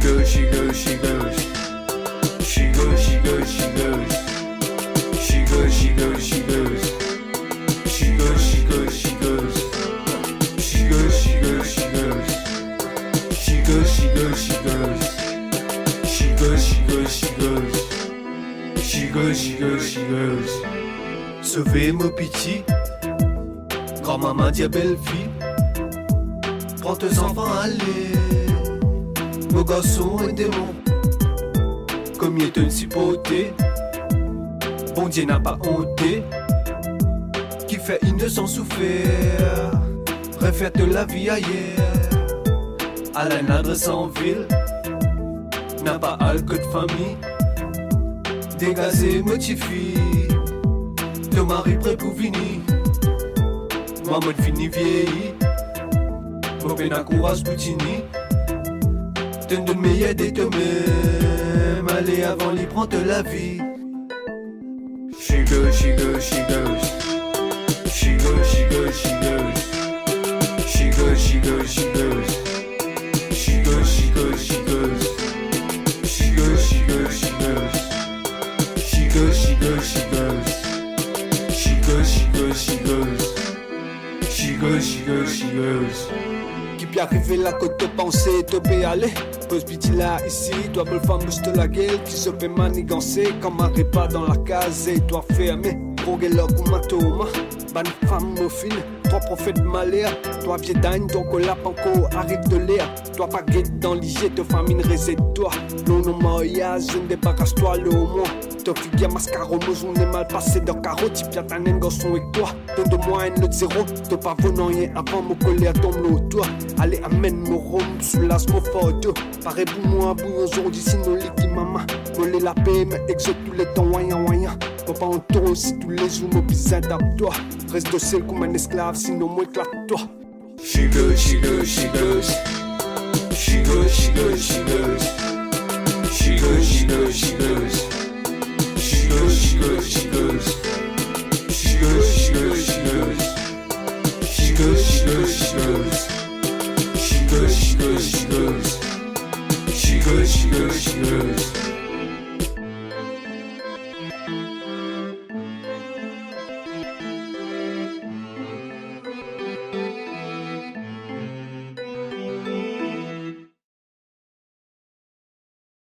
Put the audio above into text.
goes, she goes, she goes. She goes, she goes, she goes. She goes, she goes, she goes. She goes, she goes, she goes. She goes, she goes, she goes. She goes, she goes, she goes. She goes, she goes, she goes. She goes, she goes, she goes. Sauvez mon pitié. Grand-maman dit belle fille. Prends tes enfants, allez. Mon garçon est démon. Comme il est une cipoté. Bon Dieu n'a pas honté. Qui fait innocent souffrir. Refaites la vie ailleurs. À la adresse en ville. N'a pas alcool de famille. Dégazé motivé. Le mari prêt pour venir. Maman fini vieilli. Bobé n'a courage boutini. T'en donne meilleur de toi-même. Allez avant lui prendre la vie. She goes, she goes, she goes. She goes, she goes, she goes. She goes, she goes, she goes. She goes, she goes, she goes. She goes, she goes, she goes. She goes, she goes, she goes. She goes, she goes, she goes. She goes, she goes, she goes. Qui peut arriver là que te penser, te peut aller. Pose pitié là, ici, toi belle femme bouge de la gueule. Qui se fait manigancer, quand m'arrive pas dans la case. Et toi fermé, pour que l'or ou ma toma. Bonne femme au fil, toi prophète malheur. Toi vieux d'âne, donc la panko arrive de l'air. Toi pas guette dans l'IG, te famine réserve-toi. Non, non, mariage, je ne débarrasse-toi le au moins. Te figure mascaro, nous on est mal passé dans carreau. Type y'a ta naine garçon avec toi. Donne de moi un autre zéro. Te pas venant rien avant, mon colère tombe le toit. Allez, amène mon rhum, soulage mon photo. Pareil pour moi, bouillon aujourd'hui, sinon les qui maman. Voler la paix, mais exode tous les temps, voyant. Papa en taureau, si tous les jours, mon bizarre d'abord. Reste docile comme un esclave, sinon moi éclate-toi. She goes, she goes, she goes. She goes, she goes, she goes. She goes, she goes.